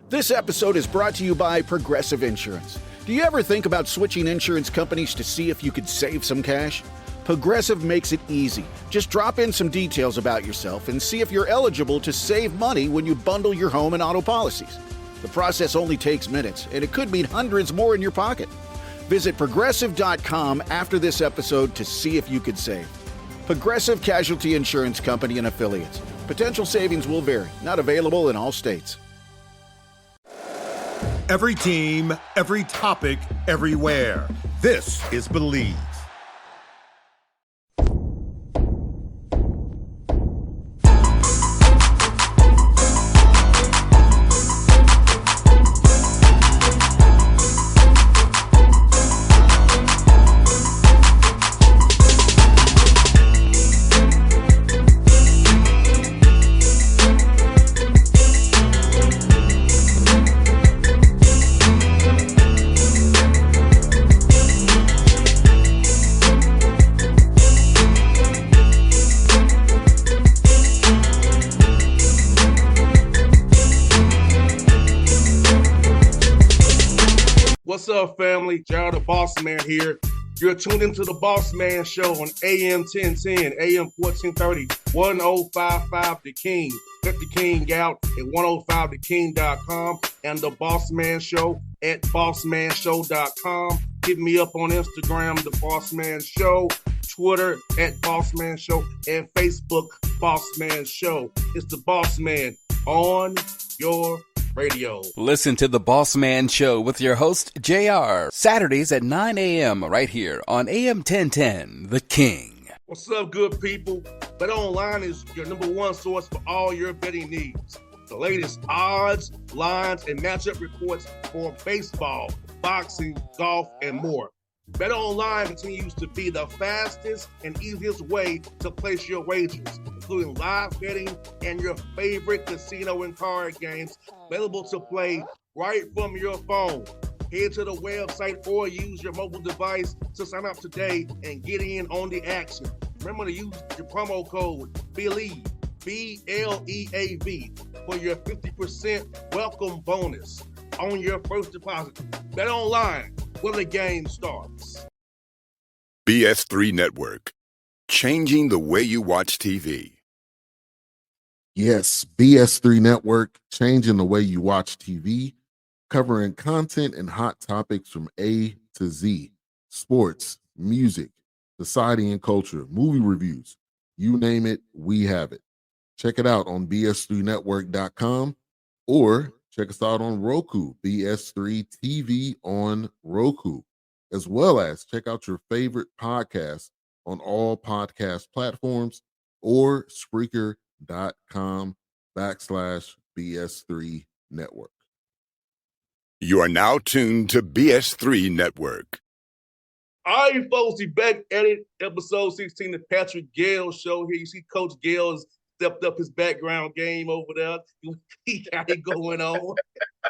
This episode is brought to you by Progressive Insurance. Do you ever think about switching insurance companies to see if you could save some cash? Progressive makes it easy. Just drop in some details about yourself and see if you're eligible to save money when you bundle your home and auto policies. The process only takes minutes, and it could mean hundreds more in your pocket. Visit Progressive.com after this episode to see if you could save. Progressive Casualty Insurance Company and Affiliates. Potential savings will vary. Not available in all states. Every team, every topic, everywhere. This is Believe. What's up, family? Gerald the Bossman here. You're tuned into the Bossman Show on AM 1010, AM 1430, 1055 The King. Check The King out at 105theking.com and the Bossman Show at bossmanshow.com. Hit me up on Instagram, The Bossman Show, Twitter at Bossman Show, and Facebook, Bossman Show. It's the Bossman on your radio. Listen to the Bossman Show with your host, JR, Saturdays at 9 a.m. right here on AM 1010, The King. What's up, good people? BetOnline is your number one source for all your betting needs. The latest odds, lines, and matchup reports for baseball, boxing, golf, and more. BetOnline continues to be the fastest and easiest way to place your wagers, including live betting and your favorite casino and card games available to play right from your phone. Head to the website or use your mobile device to sign up today and get in on the action. Remember to use your promo code BELIEVE, BLEAV, for your 50% welcome bonus on your first deposit. BetOnline, where the game starts. BS3 Network, changing the way you watch TV. Yes, BS3 Network, changing the way you watch TV, covering content and hot topics from A to Z, sports, music, society and culture, movie reviews, you name it, we have it. Check it out on bs3network.com or check us out on Roku, BS3 TV on Roku, as well as check out your favorite podcast on all podcast platforms or Spreaker.com/BS3 Network. You are now tuned to BS3 Network. All right, folks, we back at it. Episode 16, the Patrick Gayle Show here. You see Coach Gayle has stepped up his background game over there. He got it going on.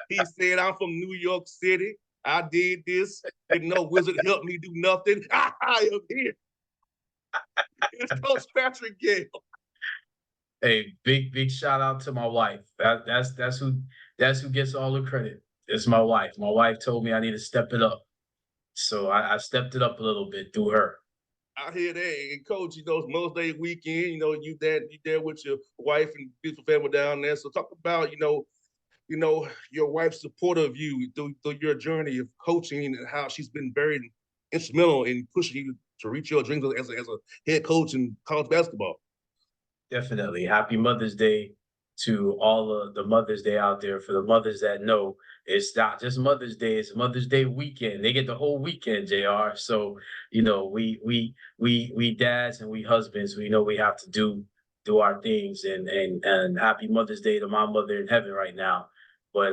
He said, I'm from New York City. I did this. Didn't no wizard help me do nothing. I am here. It's Coach Patrick Gayle. Hey, big shout out to my wife. That's who gets all the credit. It's my wife. My wife told me I need to step it up. So I stepped it up a little bit through her. I hear that. And Coach, it's Mother's Day weekend, you there with your wife and beautiful family down there. So talk about, your wife's support of you through your journey of coaching and how she's been very instrumental in pushing you to reach your dreams as a head coach in college basketball. Definitely. Happy Mother's Day to all of the Mother's Day out there. For the mothers that know, it's not just Mother's Day, it's Mother's Day weekend. They get the whole weekend, JR. So, we dads and we husbands, we know we have to do our things, and happy Mother's Day to my mother in heaven right now. But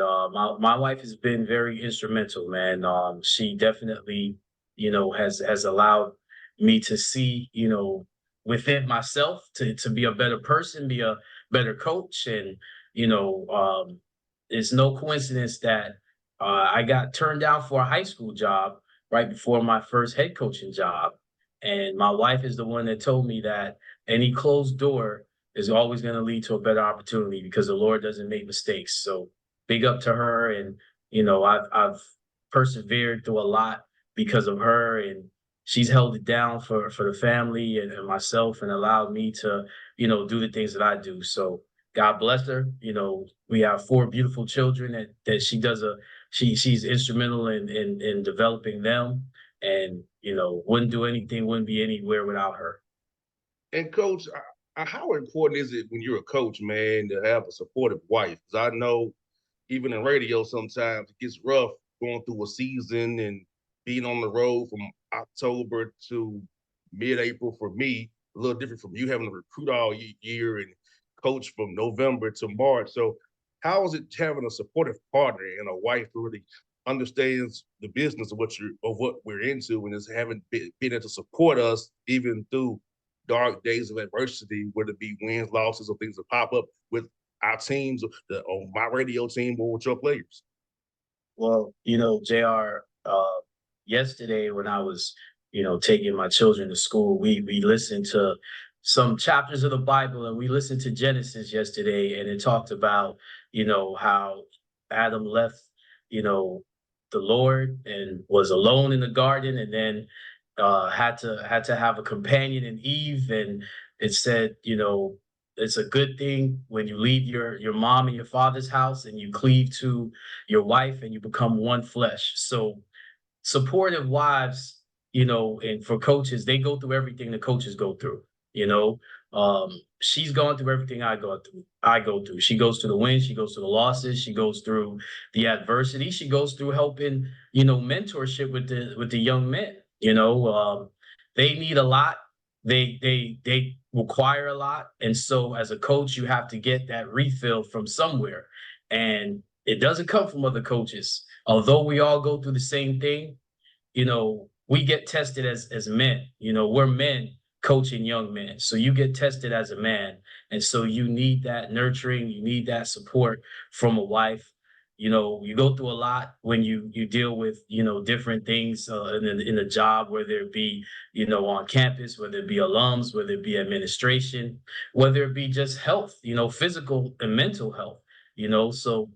my wife has been very instrumental, man. She definitely, has allowed me to see, within myself to be a better person, be a better coach. And, it's no coincidence that I got turned down for a high school job right before my first head coaching job. And my wife is the one that told me that any closed door is always going to lead to a better opportunity because the Lord doesn't make mistakes. So big up to her. And, I've persevered through a lot because of her, and she's held it down for the family and myself, and allowed me to, do the things that I do. So God bless her. We have 4 beautiful children that she does she's instrumental in developing them. And, wouldn't do anything, wouldn't be anywhere without her. And coach, how important is it when you're a coach, man, to have a supportive wife? Because I know even in radio sometimes it gets rough going through a season and being on the road from October to mid-April for me, a little different from you having to recruit all year and coach from November to March. So how is it having a supportive partner and a wife who really understands the business of what we're into, and is having been able to support us even through dark days of adversity, whether it be wins, losses, or things that pop up with our teams, on my radio team, or with your players? Well, JR, yesterday when I was, taking my children to school, we listened to some chapters of the Bible, and we listened to Genesis yesterday, and it talked about, how Adam left, the Lord and was alone in the garden, and then had to have a companion in Eve. And it said, it's a good thing when you leave your mom and your father's house and you cleave to your wife and you become one flesh. So supportive wives, and for coaches, they go through everything the coaches go through. You know, she's gone through everything I go through. She goes through the wins, she goes through the losses, she goes through the adversity, she goes through helping, mentorship with the young men. They need a lot. They require a lot, and so as a coach, you have to get that refill from somewhere, and it doesn't come from other coaches. Although we all go through the same thing, we get tested as men. We're men coaching young men. So you get tested as a man. And so you need that nurturing, you need that support from a wife. You go through a lot when you deal with, different things in the job, whether it be, on campus, whether it be alums, whether it be administration, whether it be just health, physical and mental health, so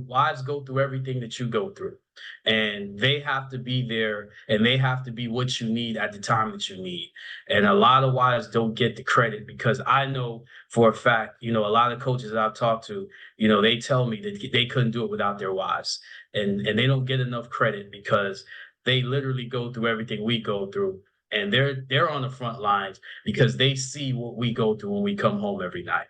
wives go through everything that you go through, and they have to be there, and they have to be what you need at the time that you need. And a lot of wives don't get the credit, because I know for a fact, a lot of coaches that I've talked to, they tell me that they couldn't do it without their wives, and they don't get enough credit because they literally go through everything we go through, and they're on the front lines because they see what we go through when we come home every night.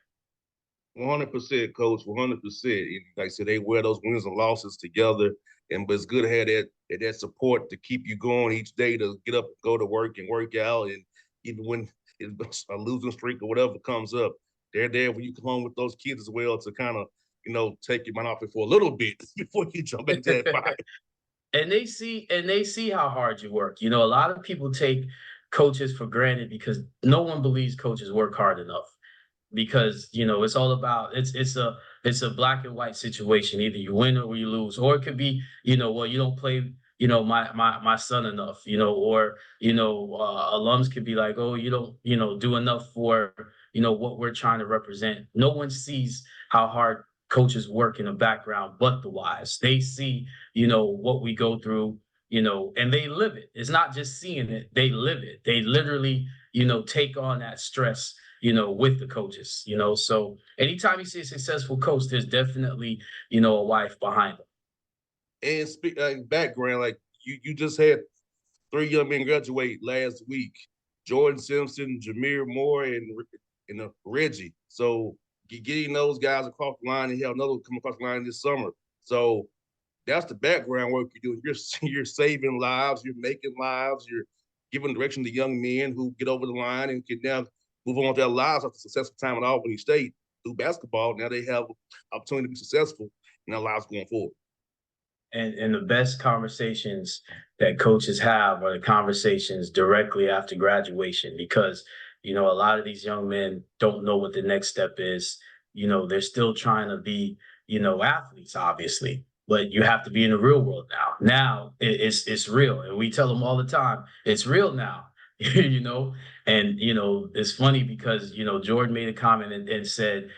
100%, coach. 100%. Like I said, they wear those wins and losses together, but it's good to have that support to keep you going each day, to get up, go to work, and work out. And even when it's a losing streak or whatever comes up, they're there when you come home with those kids as well, to kind of take your mind off it for a little bit before you jump into that fight. And they see how hard you work. A lot of people take coaches for granted because no one believes coaches work hard enough, because it's all about, it's a black and white situation. Either you win or you lose, or it could be, well, you don't play, my son enough, or alums could be like, oh, you don't, do enough for, what we're trying to represent. No one sees how hard coaches work in the background, but the wives. They see, what we go through, and they live it. It's not just seeing it, they live it. They literally, take on that stress, with the coaches. So anytime you see a successful coach, there's definitely, a wife behind them. And background, like you just had 3 young men graduate last week: Jordan Simpson, Jameer Moore, and Reggie. So getting those guys across the line, and you have another one come across the line this summer. So that's the background work you're doing. You're saving lives, you're making lives, you're giving direction to young men who get over the line and can now move on with their lives after a successful time at Albany State through basketball. Now they have opportunity to be successful in their lives going forward. And the best conversations that coaches have are the conversations directly after graduation, because, a lot of these young men don't know what the next step is. They're still trying to be, athletes, obviously, but you have to be in the real world now. Now it's real. And we tell them all the time, it's real now. you know. And it's funny because Jordan made a comment and said,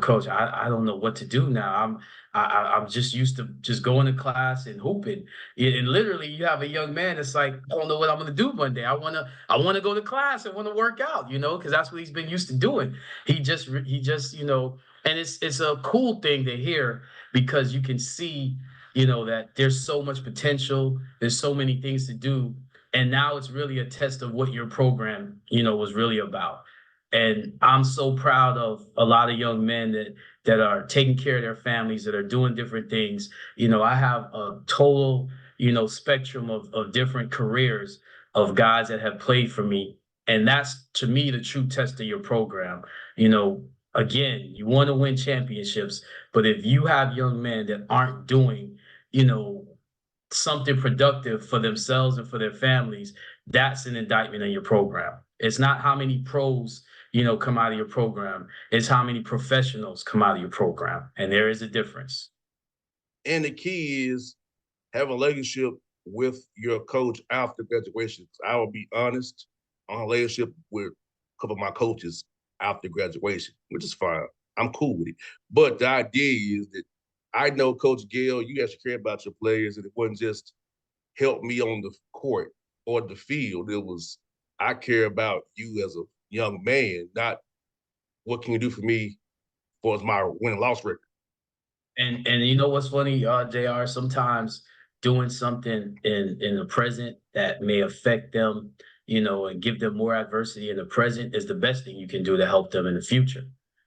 Coach, I don't know what to do now. I'm just used to just going to class and hooping. And literally, you have a young man that's like, I don't know what I'm going to do Monday. I want to go to class. I want to work out, because that's what he's been used to doing. He just and it's a cool thing to hear because you can see, that there's so much potential. There's so many things to do. And now it's really a test of what your program, was really about. And I'm so proud of a lot of young men that are taking care of their families, that are doing different things. I have a total, spectrum of different careers of guys that have played for me. And that's, to me, the true test of your program. Again, you want to win championships, but if you have young men that aren't doing, you know, something productive for themselves and for their families, that's an indictment on your program. It's not how many pros, come out of your program. It's how many professionals come out of your program. And there is a difference. And the key is have a relationship with your coach after graduation. I will be honest, on a relationship with a couple of my coaches after graduation, which is fine. I'm cool with it. But the idea is that I know Coach Gayle, you guys care about your players, and it wasn't just help me on the court or the field. It was I care about you as a young man, not what can you do for me for my win-loss record. And you know what's funny, JR, sometimes doing something in the present that may affect them, and give them more adversity in the present is the best thing you can do to help them in the future.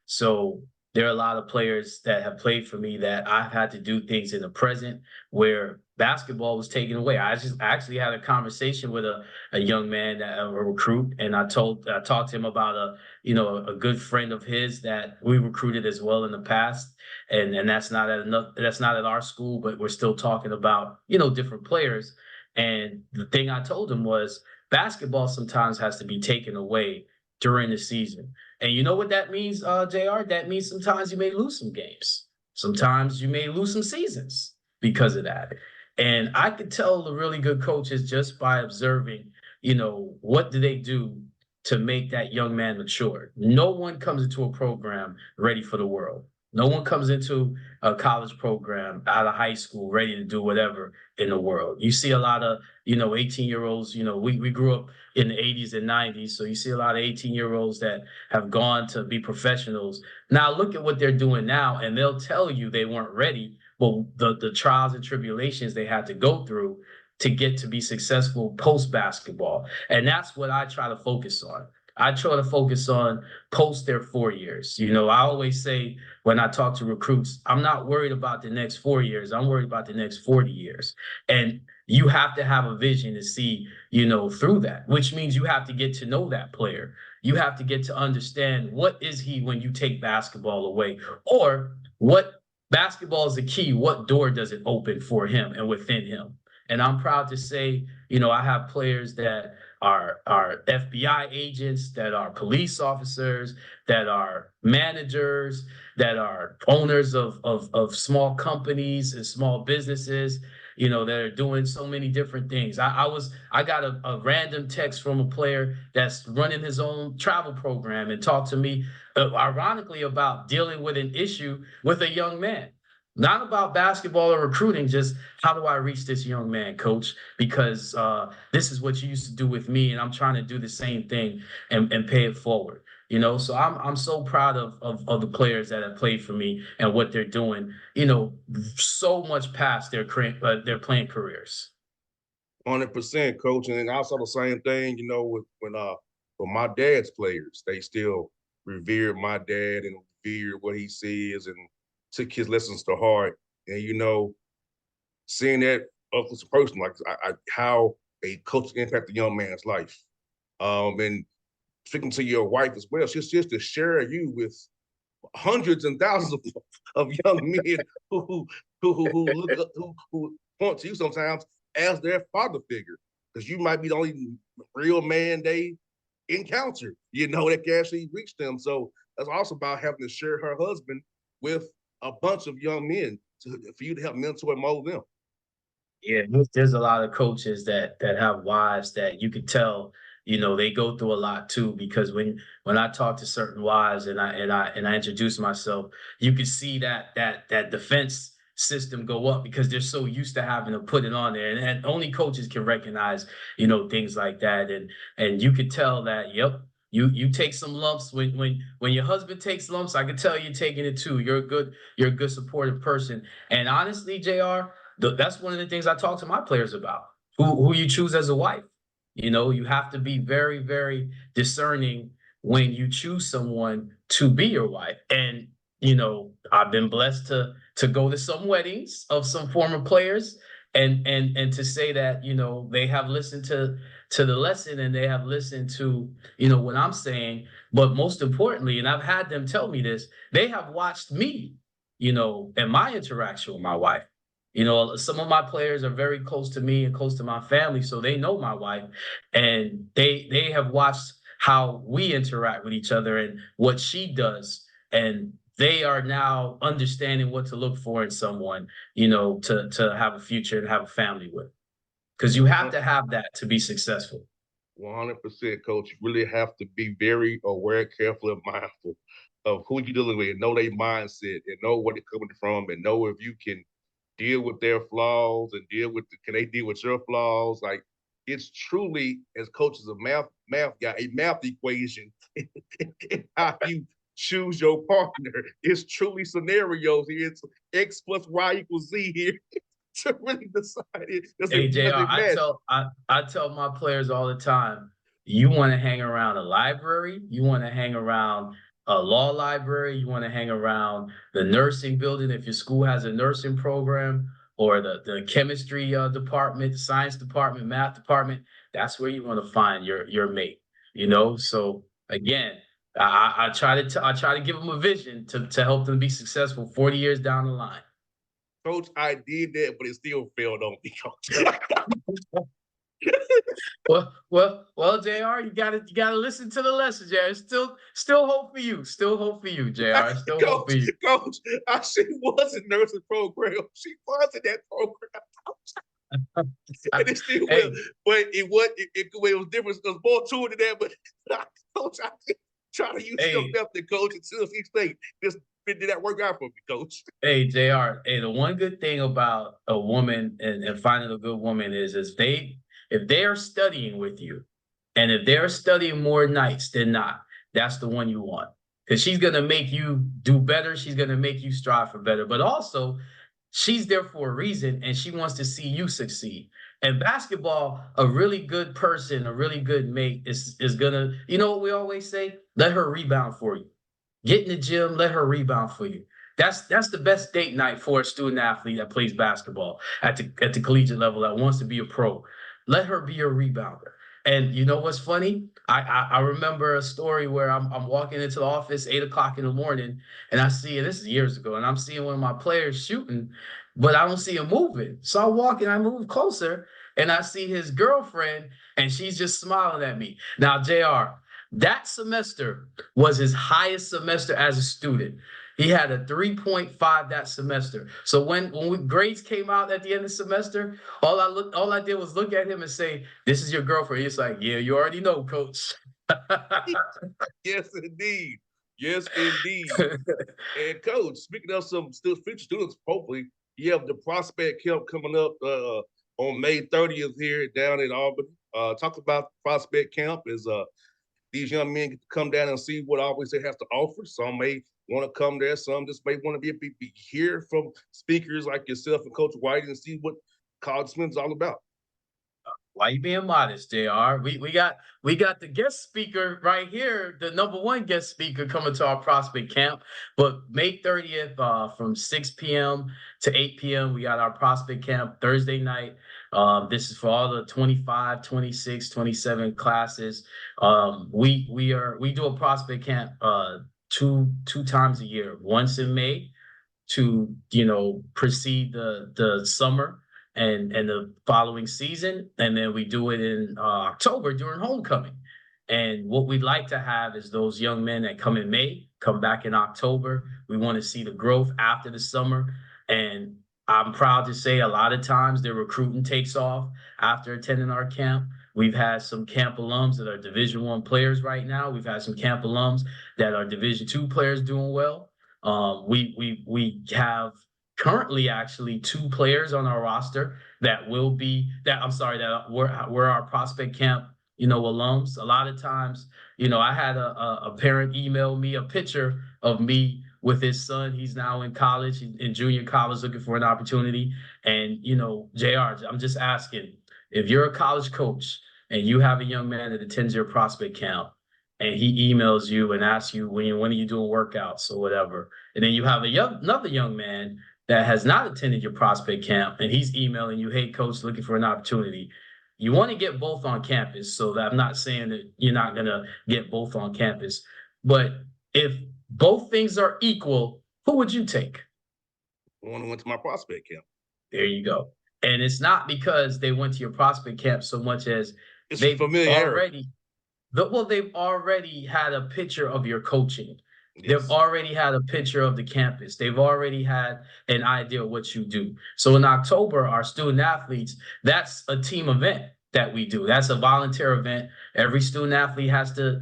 So there are a lot of players that have played for me that I've had to do things in the present where basketball was taken away. I actually had a conversation with a young man, a recruit, and I talked to him about a good friend of his that we recruited as well in the past. And that's not at our school, but we're still talking about, different players. And the thing I told him was basketball sometimes has to be taken away during the season. And you know what that means, JR? That means sometimes you may lose some games. Sometimes you may lose some seasons because of that. And I could tell the really good coaches just by observing, what do they do to make that young man mature. No one comes into a program ready for the world. No one comes into a college program out of high school ready to do whatever in the world. You see a lot of, 18-year-olds, we grew up in the 80s and 90s. So you see a lot of 18-year-olds that have gone to be professionals. Now look at what they're doing now, and they'll tell you they weren't ready. Well, the trials and tribulations they had to go through to get to be successful post basketball. And that's what I try to focus on. I try to focus on post their 4 years. I always say when I talk to recruits, I'm not worried about the next 4 years. I'm worried about the next 40 years. And you have to have a vision to see, through that, which means you have to get to know that player. You have to get to understand what is he when you take basketball away, or what basketball is the key. What door does it open for him and within him? And I'm proud to say, I have players that are FBI agents, that are police officers, that are managers, that are owners of small companies and small businesses, that are doing so many different things. I got a random text from a player that's running his own travel program and talked to me, ironically, about dealing with an issue with a young man. Not about basketball or recruiting, just how do I reach this young man, coach? Because this is what you used to do with me, and I'm trying to do the same thing and pay it forward. So I'm so proud of the players that have played for me and what they're doing, so much past their playing careers. 100%, coach. And then also the same thing, with my dad's players, they still revered my dad and revered what he says and took his lessons to heart. And, seeing that up close and personal, like how a coach can impact a young man's life. And speaking to your wife as well, she's just to share you with hundreds and thousands of young men who look up, who point to you sometimes as their father figure, because you might be the only real man they encounter, that can actually reach them. So that's also about having to share her husband with a bunch of young men for you to help mentor and mold them. Yeah, there's a lot of coaches that have wives that you could tell, they go through a lot too, because when I talk to certain wives and I introduce myself, you can see that defense system go up because they're so used to having to put it on there, and only coaches can recognize things like that, and you could tell that, yep, you take some lumps when your husband takes lumps. I can tell you're taking it too. You're a good supportive person. And honestly, JR, that's one of the things I talk to my players about. Who you choose as a wife. You have to be very, very discerning when you choose someone to be your wife. And I've been blessed to go to some weddings of some former players, and to say that they have listened to the lesson, and they have listened to what I'm saying. But most importantly, and I've had them tell me this, they have watched me, and my interaction with my wife. Some of my players are very close to me and close to my family, so they know my wife, and they have watched how we interact with each other and what she does, and they are now understanding what to look for in someone, to have a future and have a family with, because you have to have that to be successful. 100%, coach. You really have to be very aware, careful, and mindful of who you're dealing with, and know their mindset, and know where they're coming from, and know if you can deal with their flaws and can they deal with your flaws? Like, it's truly, as coaches, a math guy, a math equation. How you choose your partner. It's truly scenarios here. It's X plus Y equals Z here. To really decide it. Hey, JR, I tell my players all the time, you want to hang around a library, you want to hang around a law library, you want to hang around the nursing building if your school has a nursing program, or the chemistry department, the science department, math department. That's where you want to find your mate. So again, I try to give them a vision to help them be successful 40 years down the line. Coach, I did that, but it still failed on me, Coach. Well, JR, you gotta listen to the lesson, JR. Still hope for you. Still hope for you, JR. Still hope for you. Coach, she was in nursing program. She was in that program. And it still will. But it was different. There's more to it than that. But Coach, I try to use your method, Coach, until he say this did that work out for me, Coach. Hey, JR. Hey, the one good thing about a woman and finding a good woman is if they are studying with you, and if they're studying more nights than not, that's the one you want. Because she's gonna make you do better. She's gonna make you strive for better. But also, she's there for a reason, and she wants to see you succeed. And basketball, a really good person, a really good mate is gonna, what we always say? Let her rebound for you. Get in the gym, let her rebound for you. That's the best date night for a student athlete that plays basketball at the collegiate level that wants to be a pro. Let her be your rebounder. And you know what's funny? I remember a story where I'm walking into the office 8 o'clock in the morning, and I see, and this is years ago, and I'm seeing one of my players shooting, but I don't see him moving. So I move closer, and I see his girlfriend, and she's just smiling at me. Now, JR, that semester was his highest semester as a student. He had a 3.5 that semester. So when grades came out at the end of the semester, all I did was look at him and say, "This is your girlfriend." He's like, "Yeah, you already know, coach." Yes, indeed. Yes, indeed. And coach, speaking of some future students, hopefully you have the prospect camp coming up on May 30th here down in Albany. Talk about prospect camp is these young men get to come down and see what Albany State has to offer. Some may want to come there. Some just may want to be hear from speakers like yourself and Coach White and see what college swim is all about. Why you being modest, JR? We got the guest speaker right here, the number one guest speaker coming to our prospect camp. But May 30th, from 6 p.m. to 8 p.m., we got our prospect camp Thursday night. This is for all the 25, 26, 27 classes. We do a prospect camp two times a year, once in May to precede the summer and the following season, and then we do it in October during homecoming. And what we'd like to have is those young men that come in May come back in October. We want to see the growth after the summer, and I'm proud to say a lot of times their recruiting takes off after attending our camp. We've had some camp alums that are Division I players right now. We've had some camp alums that are Division II players doing well. We have currently actually 2 players on our roster that were our prospect camp, alums. A lot of times, I had a parent email me a picture of me with his son. He's now in college, in junior college, looking for an opportunity. And, JR, I'm just asking, if you're a college coach and you have a young man that attends your prospect camp and he emails you and asks you when are you doing workouts or whatever, and then you have another young man that has not attended your prospect camp and he's emailing you, hey, coach, looking for an opportunity. You want to get both on campus. So that I'm not saying that you're not going to get both on campus. But if both things are equal, who would you take? I went to my prospect camp. There you go. And it's not because they went to your prospect camp so much as it's they've familiarity. They've already had a picture of your coaching. Yes. They've already had a picture of the campus. They've already had an idea of what you do. So in October, our student athletes, that's a team event that we do. That's a volunteer event. Every student athlete has to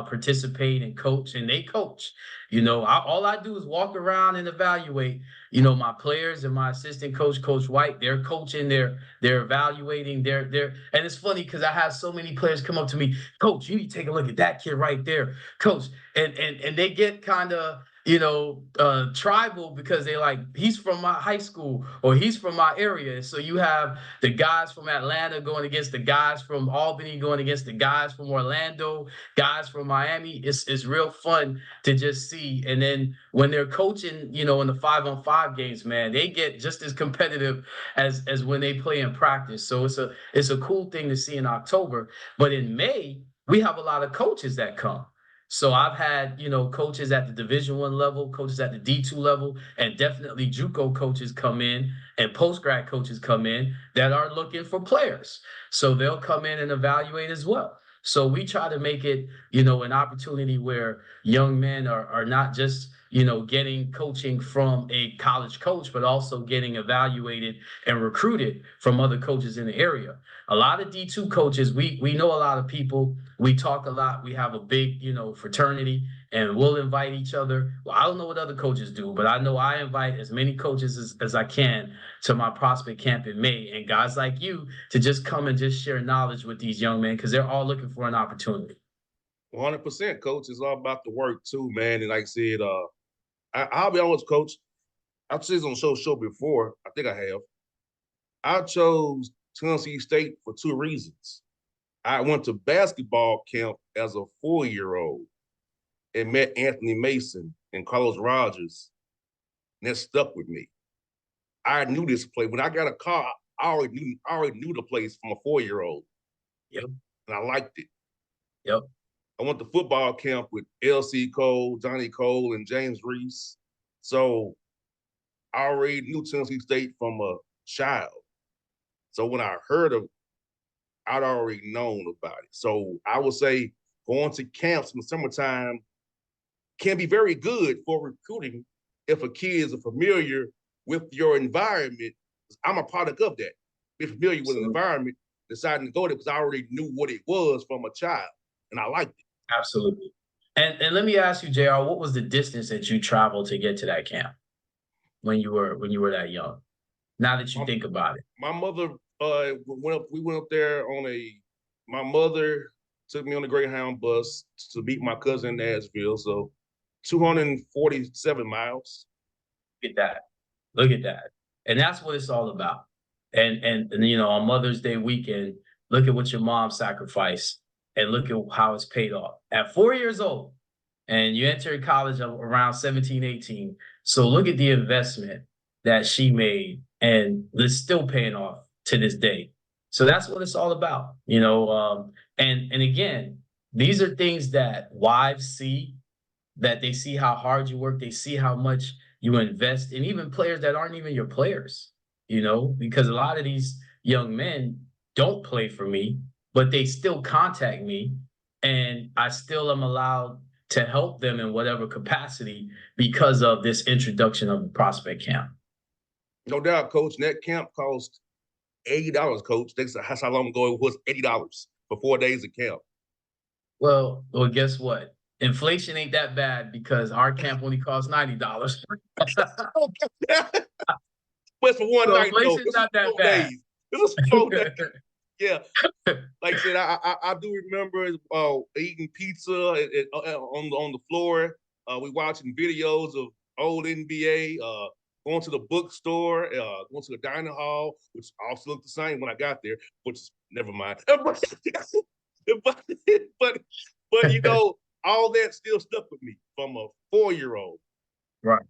participate and coach, and they coach. All I do is walk around and evaluate. My players and my assistant coach, Coach White, they're coaching, they're evaluating, and it's funny because I have so many players come up to me, Coach, you need to take a look at that kid right there, Coach, and they get kind of tribal because they like, he's from my high school or he's from my area. So you have the guys from Atlanta going against the guys from Albany, going against the guys from Orlando, guys from Miami. It's real fun to just see. And then when they're coaching, in the 5-on-5 games, man, they get just as competitive as when they play in practice. So it's a cool thing to see in October. But in May, we have a lot of coaches that come. So I've had, coaches at the Division I level, coaches at the D2 level, and definitely JUCO coaches come in and post-grad coaches come in that are looking for players. So they'll come in and evaluate as well. So we try to make it, an opportunity where young men are not just, getting coaching from a college coach, but also getting evaluated and recruited from other coaches in the area. A lot of D2 coaches, we know a lot of people. We talk a lot. We have a big, fraternity, and we'll invite each other. Well, I don't know what other coaches do, but I know I invite as many coaches as I can to my prospect camp in May, and guys like you to just come and just share knowledge with these young men because they're all looking for an opportunity. 100%, coach. It's all about the work too, man. And like I said, I'll be honest, coach. I've said this on show before. I think I have. I chose Tennessee State for 2 reasons. I went to basketball camp as a 4-year-old and met Anthony Mason and Carlos Rogers, and that stuck with me. I knew this place. When I got a car, I already knew the place from a 4-year-old. Yep. And I liked it. Yep. I went to football camp with L.C. Cole, Johnny Cole, and James Reese. So I already knew Tennessee State from a child. So when I heard of it, I'd already known about it. So I would say going to camps in the summertime can be very good for recruiting if a kid is familiar with your environment. I'm a product of that. Be familiar with an environment, deciding to go there because I already knew what it was from a child, and I liked it. Absolutely. And let me ask you, JR, what was the distance that you traveled to get to that camp when you were that young? Now that you think about it. My mother we went up there my mother took me on the Greyhound bus to meet my cousin in Nashville. So 247 miles. Look at that. And that's what it's all about. And on Mother's Day weekend, look at what your mom sacrificed and look at how it's paid off. At 4 years old, and you entered college around 17, 18. So look at the investment that she made, and it's still paying off to this day. So that's what it's all about, and again, these are things that wives see, that they see how hard you work, they see how much you invest, and even players that aren't even your players, because a lot of these young men don't play for me, but they still contact me, and I still am allowed to help them in whatever capacity because of this introduction of the prospect camp. No doubt, Coach. And that camp cost $80, coach. That's how long ago it was, $80 for 4 days of camp. Well, guess what? Inflation ain't that bad because our camp only costs $90. But for one So night, though. inflation's This was not that 4 bad. days. This was 4 days. Yeah. Like I said, I do remember eating pizza on the floor. We watching videos of old NBA, going to the bookstore, going to the dining hall, which also looked the same when I got there, which never mind. but you know, all that still stuck with me from a 4-year-old. Right.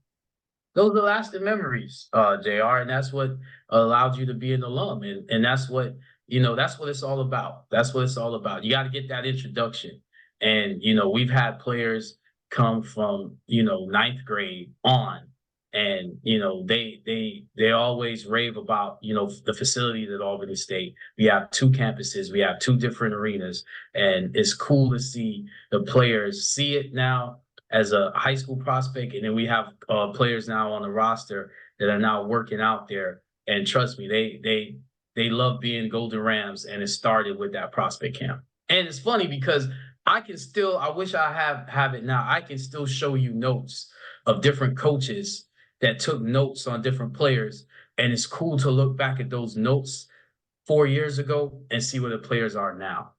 Those are lasting memories, JR, and that's what allowed you to be an alum. And that's what, that's what it's all about. That's what it's all about. You got to get that introduction. And, we've had players come from, ninth grade on. And, they always rave about, the facilities at Albany State. We have 2 campuses, we have 2 different arenas, and it's cool to see the players see it now as a high school prospect, and then we have players now on the roster that are now working out there. And trust me, they love being Golden Rams, and it started with that prospect camp. And it's funny because I wish I have it now. I can still show you notes of different coaches that took notes on different players, and it's cool to look back at those notes 4 years ago and see where the players are now.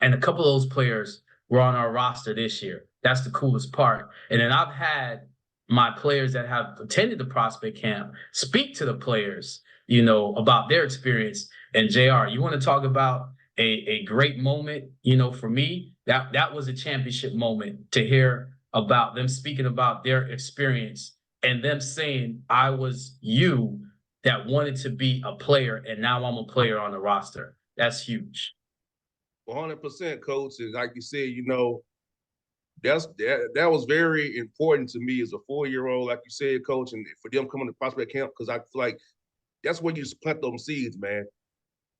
And a couple of those players were on our roster this year. That's the coolest part. And then I've had my players that have attended the prospect camp speak to the players, about their experience. And JR, you want to talk about a great moment, for me, that was a championship moment to hear about them speaking about their experience and them saying, I was you that wanted to be a player, and now I'm a player on the roster. That's huge. 100%, coach. And like you said, that was very important to me as a 4-year-old, like you said, coach, and for them coming to prospect camp, because I feel like that's where you just plant those seeds, man.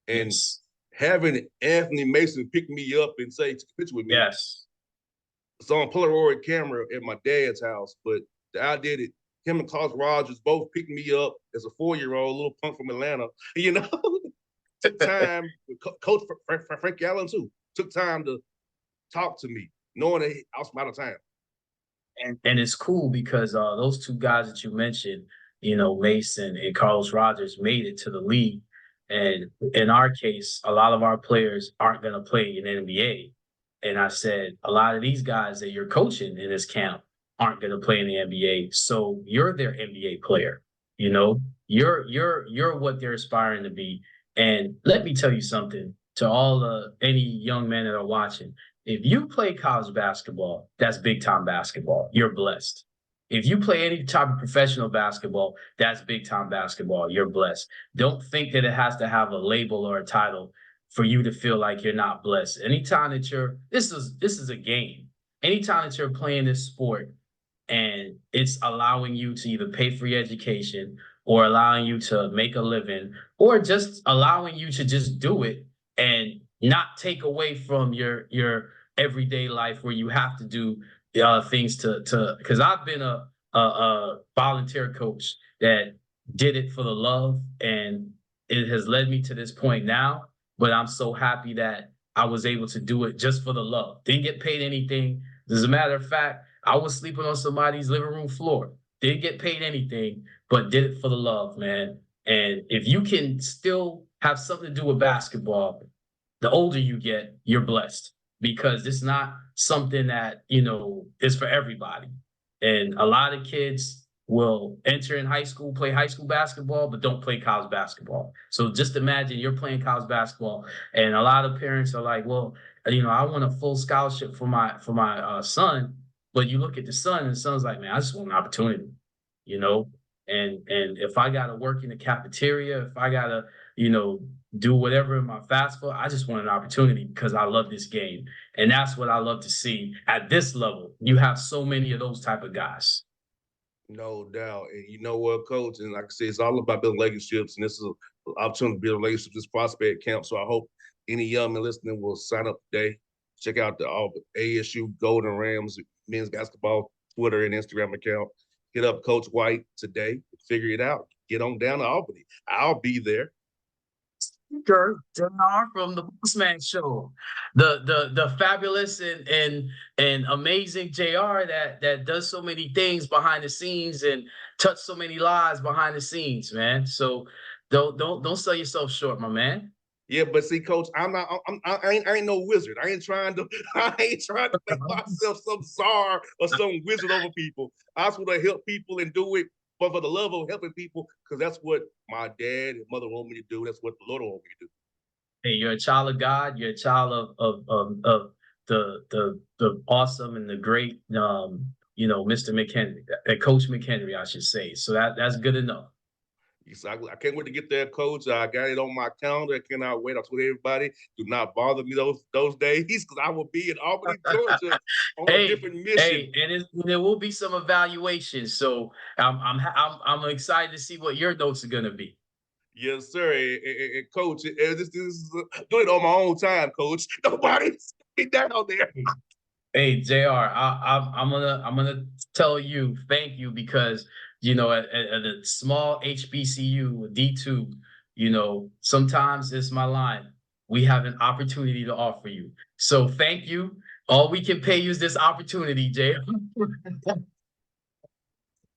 And Yes. having Anthony Mason pick me up and say, take a picture with me. Yes. It's on Polaroid camera at my dad's house, but I did it. Him and Carlos Rogers both picked me up as a 4-year-old, little punk from Atlanta, Took time, Coach Frank Allen too, took time to talk to me, knowing that I was out of town. And it's cool because those 2 guys that you mentioned, Mason and Carlos Rogers, made it to the league. And in our case, a lot of our players aren't going to play in the NBA. And I said, a lot of these guys that you're coaching in this camp aren't going to play in the NBA. So you're their NBA player. You're what they're aspiring to be. And let me tell you something to all any young men that are watching. If you play college basketball, that's big time basketball. You're blessed. If you play any type of professional basketball, that's big time basketball. You're blessed. Don't think that it has to have a label or a title for you to feel like you're not blessed. Anytime that this is a game. Anytime that you're playing this sport and it's allowing you to either pay for your education or allowing you to make a living or just allowing you to just do it and not take away from your everyday life where you have to do things to because I've been a volunteer coach that did it for the love, and it has led me to this point now. But I'm so happy that I was able to do it just for the love. Didn't get paid anything. As a matter of fact, I was sleeping on somebody's living room floor. Didn't get paid anything, but did it for the love, man. And if you can still have something to do with basketball, the older you get, you're blessed because it's not something that, is for everybody. And a lot of kids will enter in high school, play high school basketball, but don't play college basketball. So just imagine you're playing college basketball, and a lot of parents are like, well, I want a full scholarship for my son. But you look at the son, and the son's like, man, I just want an opportunity, And if I got to work in the cafeteria, if I got to, do whatever in my fast food, I just want an opportunity because I love this game. And that's what I love to see at this level. You have so many of those type of guys. No doubt. And you know what, coach? And like I said, it's all about building relationships. And this is an opportunity to build relationships, this prospect camp. So I hope any young man listening will sign up today. Check out the ASU Golden Rams men's basketball Twitter and Instagram account. Hit up Coach White today. Figure it out. Get on down to Albany. I'll be there. Kirk JR from the Bossman Show, the fabulous and amazing JR that does so many things behind the scenes and touch so many lives behind the scenes, man. So don't sell yourself short, my man. Yeah, but see, Coach, I ain't no wizard. I ain't trying to make myself some czar or some wizard over people. I just want to help people and do it for the love of helping people, because that's what my dad and mother want me to do. That's what the Lord want me to do. Hey, you're a child of God. You're a child of the awesome and the great Mr. McHenry, Coach McHenry, I should say. So that's good enough. So I can't wait to get there, Coach. I got it on my calendar. I cannot wait. I told everybody, do not bother me those days, because I will be in Albany, Georgia, on a different mission. Hey, and there will be some evaluations. So I'm excited to see what your notes are going to be. Yes, sir. And Coach, this is doing it on my own time, Coach. Nobody's down there. Hey, JR, I'm gonna tell you thank you, because at a small HBCU D2, sometimes it's my line. We have an opportunity to offer you. So thank you. All we can pay you is this opportunity, JR.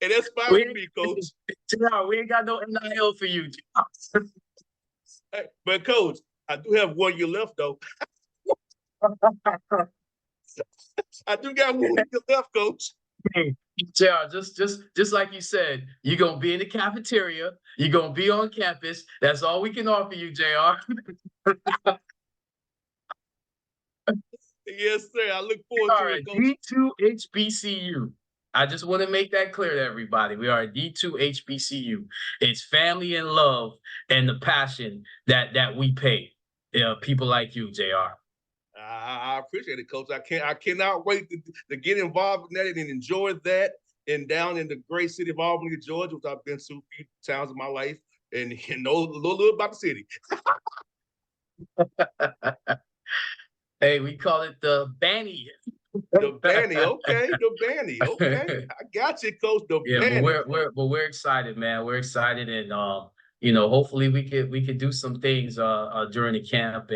And that's fine with me, Coach. JR, we ain't got no NIL for you. Hey, but Coach, I do have 1 year left, though. I do got 1 year left, Coach. Hey, JR, just like you said, you're gonna be in the cafeteria. You're gonna be on campus. That's all we can offer you, JR. Yes, sir. I look forward to it, Coach. D2 HBCU. I just want to make that clear to everybody. We are a D2 HBCU. It's family and love and the passion that we pay people like you, JR. I appreciate it, Coach. I cannot wait to get involved in that and enjoy that. And down in the great city of Albany, Georgia, which I've been to a few times in my life, and know a little about the city. Hey, we call it the Banny. The Banny, okay. The Banny, okay. I got you, Coach. The Banny. But we're excited, man. We're excited, and hopefully we could do some things during the camp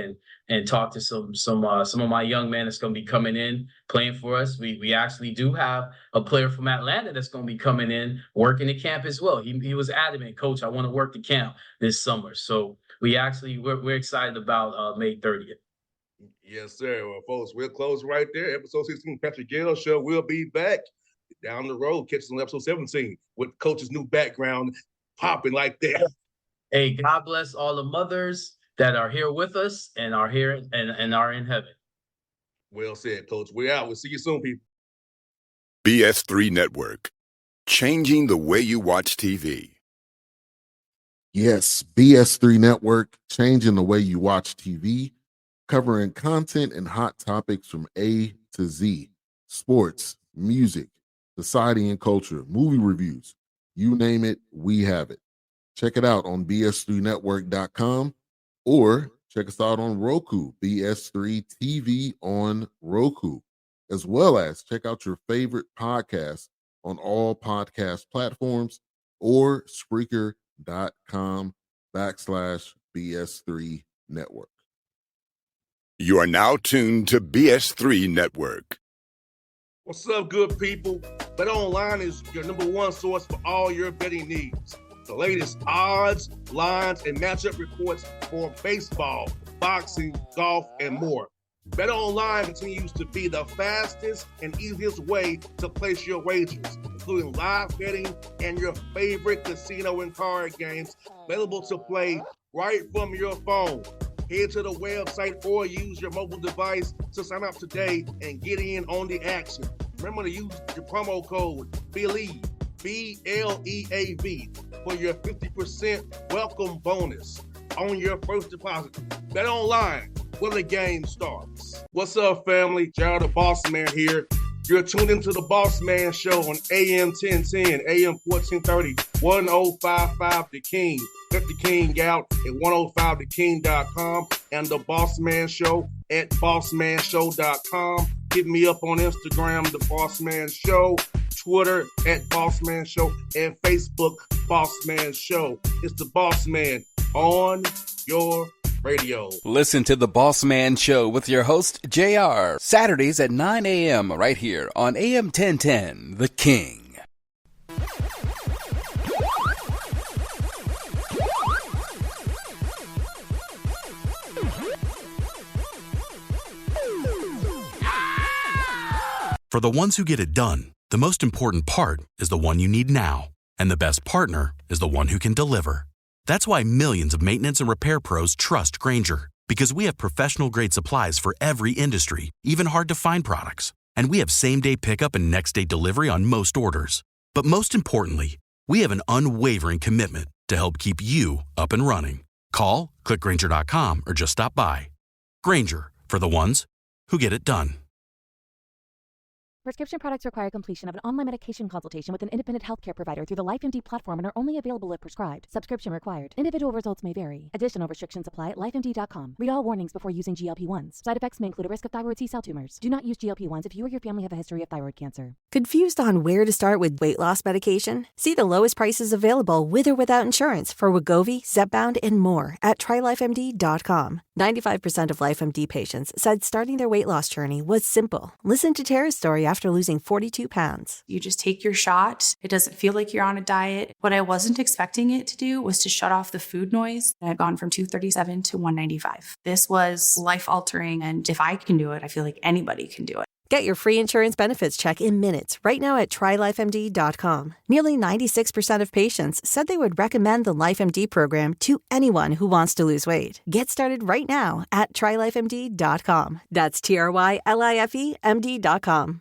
and talk to some of my young men that's going to be coming in playing for us. We actually do have a player from Atlanta that's going to be coming in working the camp as well. He was adamant, Coach, I want to work the camp this summer. So we're excited about May 30th. Yes, sir. Well, folks, we'll close right there. Episode 16, Patrick Gayle Show. We'll be back down the road. Catch us on episode 17 with Coach's new background popping like that. Hey, God bless all the mothers that are here with us and are here and are in heaven. Well said, Coach. We're out. We'll see you soon, people. BS3 Network, changing the way you watch TV. Yes, BS3 Network, changing the way you watch TV, covering content and hot topics from A to Z, sports, music, society and culture, movie reviews, you name it, we have it. Check it out on bs3network.com or check us out on Roku, BS3 TV on Roku, as well as check out your favorite podcast on all podcast platforms or Spreaker.com/BS3 Network. You are now tuned to BS3 Network. What's up, good people? BetOnline is your number one source for all your betting needs. The latest odds, lines, and matchup reports for baseball, boxing, golf, and more. BetOnline continues to be the fastest and easiest way to place your wagers, including live betting and your favorite casino and card games available to play right from your phone. Head to the website or use your mobile device to sign up today and get in on the action. Remember to use your promo code BELIEVE, BLEAV, for your 50% welcome bonus on your first deposit. Bet online where the game starts. What's up, family? Jared the Bossman here. You're tuned into the Bossman Show on AM 1010, AM 1430, 1055 The King. Let the King out at 105theking.com and the Bossman Show at bossmanshow.com. Hit me up on Instagram, the Bossman Show, Twitter at Bossman Show, and Facebook, Bossman Show. It's the Bossman on your Radio. Listen to the Bossman Show with your host, JR, Saturdays at 9 a.m. right here on AM 1010, The King. For the ones who get it done, the most important part is the one you need now. And the best partner is the one who can deliver. That's why millions of maintenance and repair pros trust Grainger, because we have professional-grade supplies for every industry, even hard-to-find products. And we have same-day pickup and next-day delivery on most orders. But most importantly, we have an unwavering commitment to help keep you up and running. Call, click Grainger.com, or just stop by. Grainger, for the ones who get it done. Prescription products require completion of an online medication consultation with an independent healthcare provider through the LifeMD platform and are only available if prescribed. Subscription required. Individual results may vary. Additional restrictions apply at lifemd.com. Read all warnings before using GLP-1s. Side effects may include a risk of thyroid C-cell tumors. Do not use GLP-1s if you or your family have a history of thyroid cancer. Confused on where to start with weight loss medication? See the lowest prices available with or without insurance for Wegovy, Zepbound, and more at trylifemd.com. 95% of LifeMD patients said starting their weight loss journey was simple. Listen to Tara's story after losing 42 pounds. You just take your shot. It doesn't feel like you're on a diet. What I wasn't expecting it to do was to shut off the food noise. I had gone from 237 to 195. This was life-altering, and if I can do it, I feel like anybody can do it. Get your free insurance benefits check in minutes right now at trylifemd.com. Nearly 96% of patients said they would recommend the LifeMD program to anyone who wants to lose weight. Get started right now at trylifemd.com. That's TRYLIFEMD.com.